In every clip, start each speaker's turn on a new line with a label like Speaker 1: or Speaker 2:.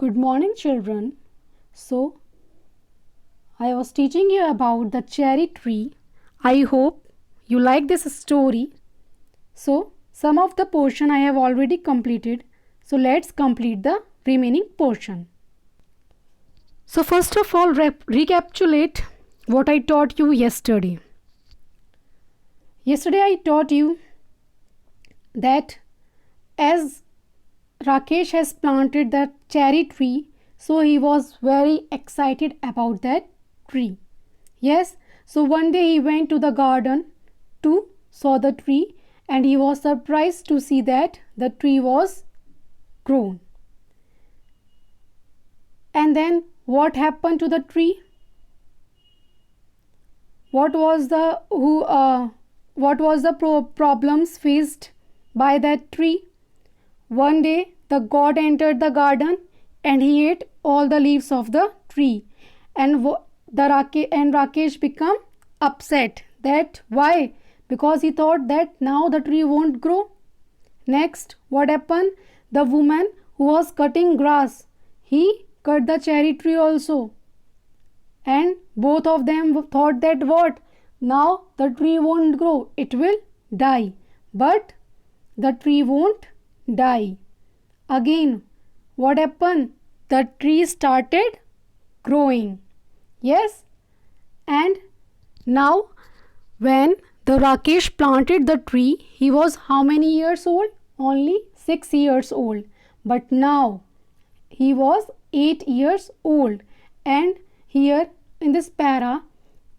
Speaker 1: Good morning, children. So, I was teaching you about the cherry tree. I hope you like this story. So, some of the portion I have already completed. So, let's complete the remaining portion. So, first of all, recapitulate what I taught you yesterday. Yesterday, I taught you that as Rakesh has planted the cherry tree, so he was very excited about that tree. Yes, so one day he went to the garden to saw the tree and he was surprised to see that the tree was grown. And then what happened to the tree? What was the problems faced by that tree? One day the god entered the garden and he ate all the leaves of the tree, and Rakesh became upset. That why? Because he thought that now the tree won't grow. Next, what happened? The woman who was cutting grass, he cut the cherry tree also, and both of them thought that what? Now the tree won't grow, it will die. But the tree won't die. Again, what happened? The tree started growing. Yes, and now when the Rakesh planted the tree, he was how many years old? Only 6 years old. But now he was 8 years old. And here in this para,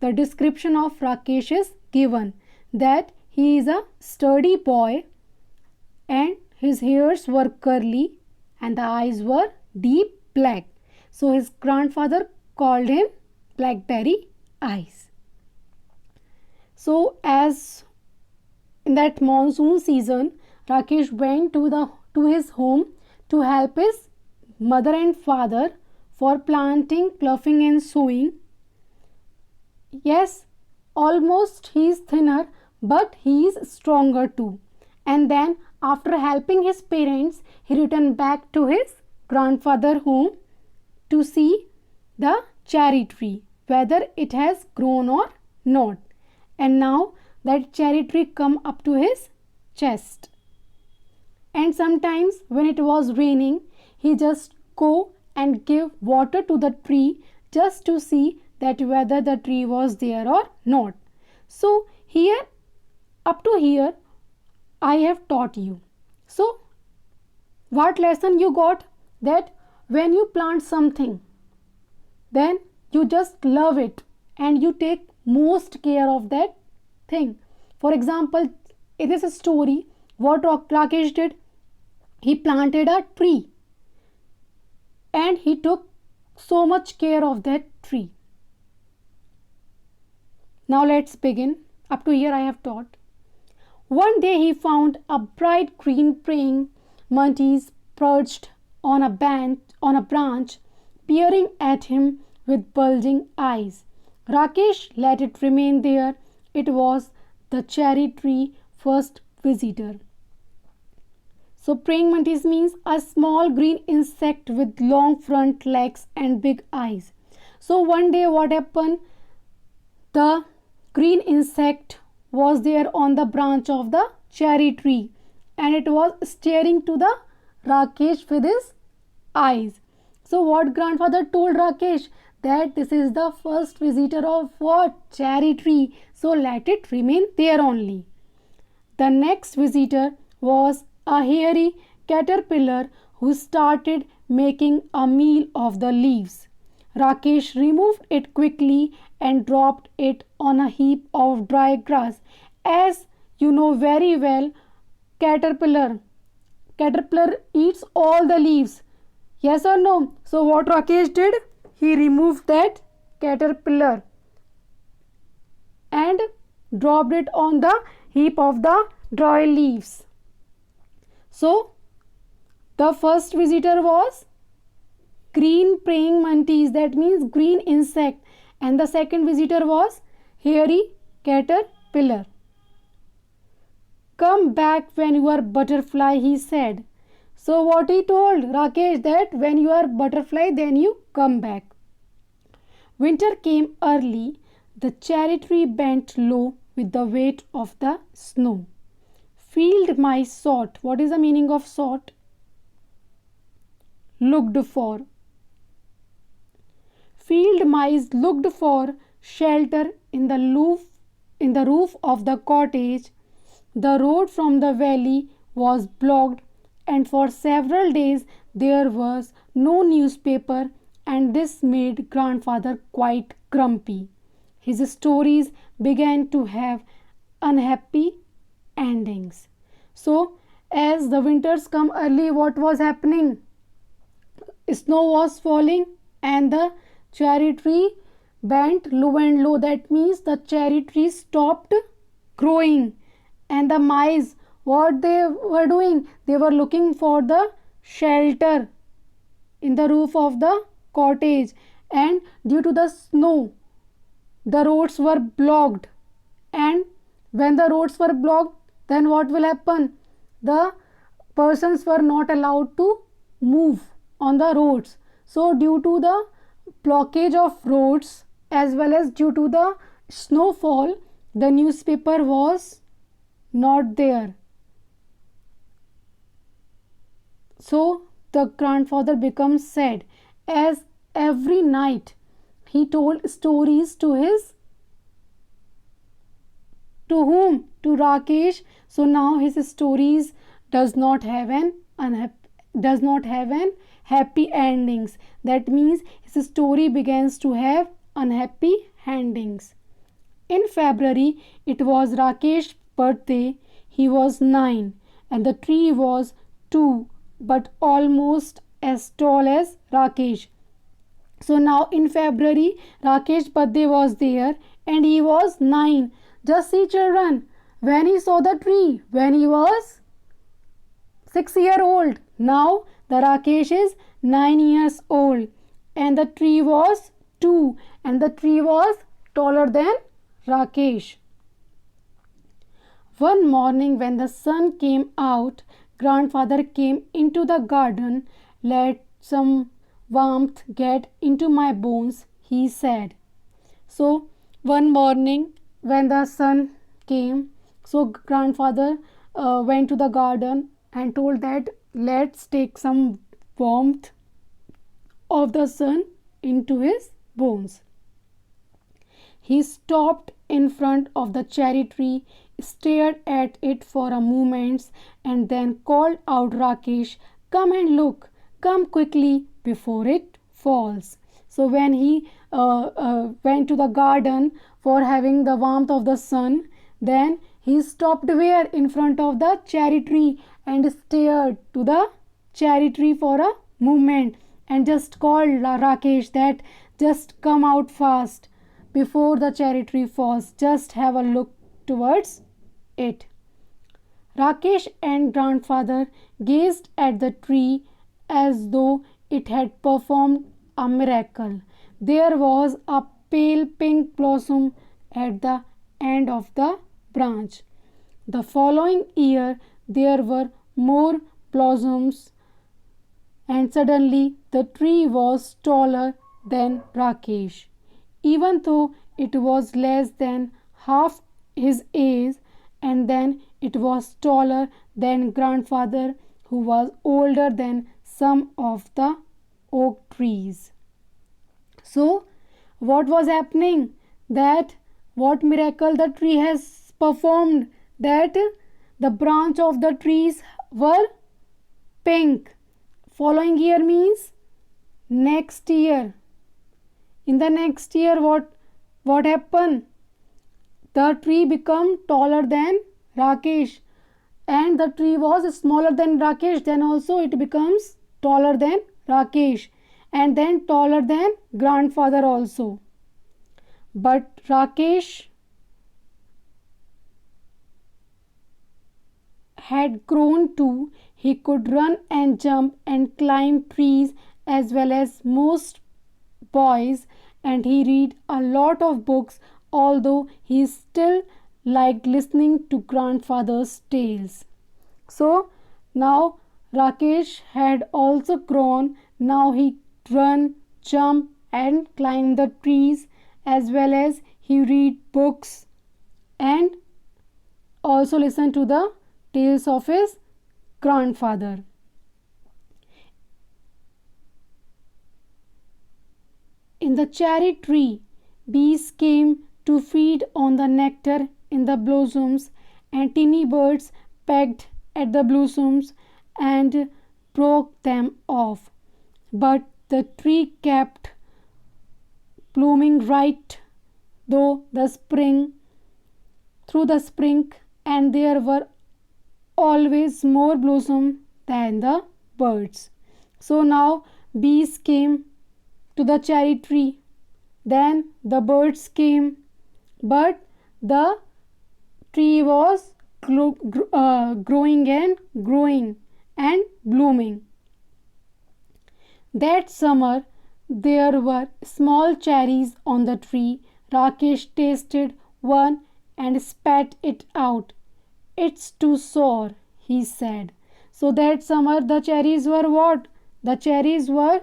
Speaker 1: the description of Rakesh is given that he is a sturdy boy and his hairs were curly and the eyes were deep black. So his grandfather called him Blackberry Eyes. So as in that monsoon season, Rakesh went to his home to help his mother and father for planting, ploughing and sowing. Yes, almost he is thinner, but he is stronger too. And then after helping his parents, he returned back to his grandfather's home to see the cherry tree, whether it has grown or not. And now that cherry tree come up to his chest. And sometimes when it was raining, he just go and give water to the tree just to see that whether the tree was there or not. So here, up to here, I have taught you. So what lesson you got? That when you plant something, then you just love it and you take most care of that thing. For example, it is a story what Rakesh did. He planted a tree and he took so much care of that tree. Now let's begin. Up to here I have taught. One day he found a bright green praying mantis perched on a branch, peering at him with bulging eyes. Rakesh let it remain there. It was the cherry tree first visitor. So praying mantis means a small green insect with long front legs and big eyes. So one day what happened? The green insect was there on the branch of the cherry tree and it was staring to the Rakesh with his eyes. So what grandfather told Rakesh? That this is the first visitor of what? Cherry tree. So let it remain there only. The next visitor was a hairy caterpillar who started making a meal of the leaves. Rakesh removed it quickly and dropped it on a heap of dry grass. As you know very well, caterpillar eats all the leaves. Yes or no? So what Rakesh did? He removed that caterpillar and dropped it on the heap of the dry leaves. So the first visitor was green praying mantis, that means green insect, and the second visitor was hairy caterpillar. Come back when you are butterfly, he said. So what he told Rakesh, that when you are butterfly then you come back. Winter came early. The cherry tree bent low with the weight of the snow. Field mice sought. What is the meaning of sought? Looked for. Field mice looked for shelter in the roof of the cottage. The road from the valley was blocked, and for several days there was no newspaper, and this made grandfather quite grumpy. His stories began to have unhappy endings. So, as the winters come early, what was happening? Snow was falling, and the cherry tree bent low and low. That means the cherry tree stopped growing, and the mice, what they were doing? They were looking for the shelter in the roof of the cottage, and due to the snow, the roads were blocked. And when the roads were blocked, then what will happen? The persons were not allowed to move on the roads. So due to the blockage of roads as well as due to the snowfall, the newspaper was not there. So the grandfather becomes sad, as every night he told stories to whom? To Rakesh. So now his stories does not have an happy endings. That means his story begins to have unhappy endings. In February, it was Rakesh's birthday. He was 9 and the tree was 2, but almost as tall as Rakesh. So now in February, Rakesh's birthday was there and he was 9. Just see, children, when he saw the tree, when he was 6-year-old. Now the Rakesh is 9 years old and the tree was 2 and the tree was taller than Rakesh. One morning when the sun came out, grandfather came into the garden. Let some warmth get into my bones, he said. So one morning when the sun came, so grandfather went to the garden and told that let's take some warmth of the sun into his bones. He stopped in front of the cherry tree, stared at it for a moment, and then called out, Rakesh, come and look, come quickly before it falls. So when he went to the garden for having the warmth of the sun, then he stopped where? In front of the cherry tree and stared to the cherry tree for a moment and just called Rakesh that just come out fast before the cherry tree falls. Just have a look towards it. Rakesh and grandfather gazed at the tree as though it had performed a miracle. There was a pale pink blossom at the end of the branch. The following year there were more blossoms, and suddenly the tree was taller than Rakesh. Even though it was less than half his age, and then it was taller than grandfather, who was older than some of the oak trees. So what was happening? That what miracle the tree has performed, that the branch of the trees were pink. Following year means next year. In the next year, what happened? The tree become taller than Rakesh, and the tree was smaller than Rakesh. Then also it becomes taller than Rakesh, and then taller than grandfather also. But Rakesh had grown too. He could run and jump and climb trees as well as most boys, and he read a lot of books, although he still liked listening to grandfather's tales. So now Rakesh had also grown. Now he run, jump and climb the trees, as well as he read books and also listen to the tales of his grandfather. In the cherry tree, bees came to feed on the nectar in the blossoms, and teeny birds pecked at the blossoms and broke them off. But the tree kept blooming right though the spring through the spring, and there were always more blossom than the birds. So now bees came to the cherry tree, then the birds came, but the tree was growing and growing and blooming. That summer there were small cherries on the tree. Rakesh tasted one and spat it out. It's too sour, he said. So that summer the cherries were what? The cherries were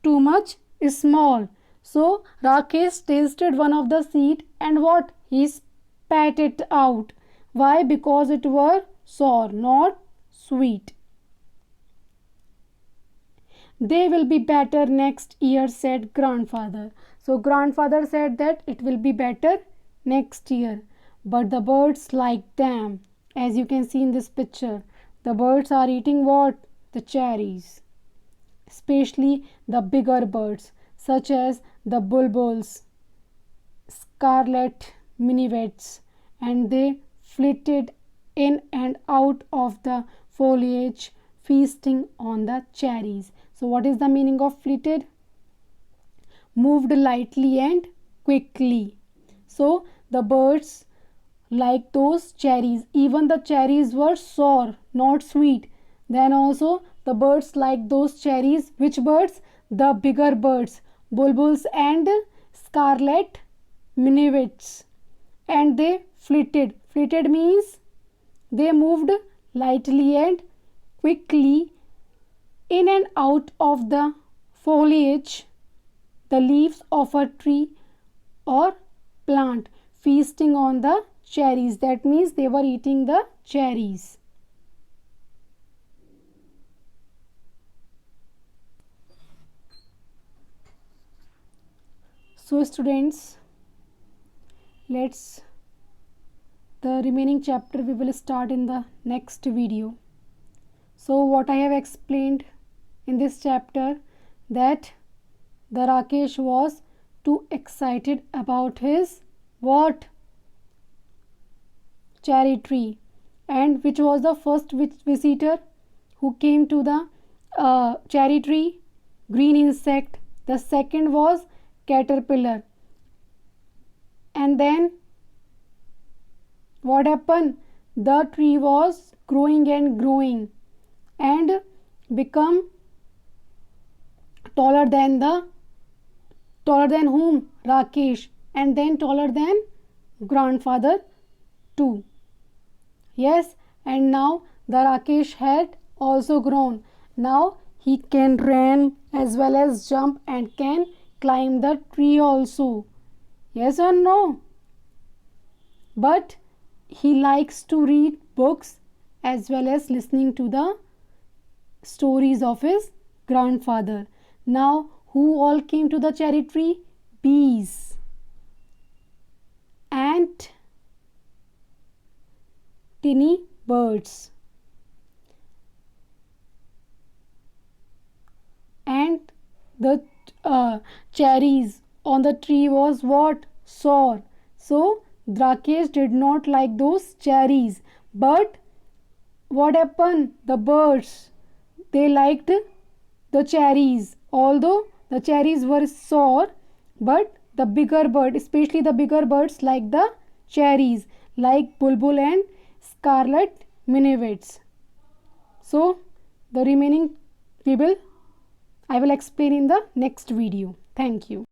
Speaker 1: too much small. So Rakesh tasted one of the seed and what? He spat it out. Why? Because it were sour, not sweet. They will be better next year, said grandfather. So grandfather said that it will be better next year. But the birds like them. As you can see in this picture, the birds are eating what? The cherries. Especially the bigger birds such as the bulbuls, scarlet minivets, and they flitted in and out of the foliage feasting on the cherries. So what is the meaning of flitted? Moved lightly and quickly. So the birds like those cherries. Even the cherries were sour, not sweet. Then also the birds like those cherries. Which birds? The bigger birds, bulbuls and scarlet minivets. And they flitted. Flitted means they moved lightly and quickly in and out of the foliage, the leaves of a tree or plant, feasting on the cherries. That means they were eating the cherries. So students, let's the remaining chapter we will start in the next video. So what I have explained in this chapter, that the Rakesh was too excited about his what? Cherry tree. And which was the first visitor who came to the cherry tree? Green insect. The second was caterpillar. And then what happened? The tree was growing and growing and become taller than whom? Rakesh. And then taller than grandfather too. Yes, and now the Rakesh had also grown. Now he can run as well as jump and can climb the tree also. Yes or no? But he likes to read books as well as listening to the stories of his grandfather. Now who all came to the cherry tree? Bees, ant, tiny birds. And the cherries on the tree was what? Sour. So Rakesh did not like those cherries. But what happened? The birds, they liked the cherries. Although the cherries were sour, but the bigger bird, especially the bigger birds, like the cherries, like bulbul and scarlet minivets. So the remaining I will explain in the next video. Thank you.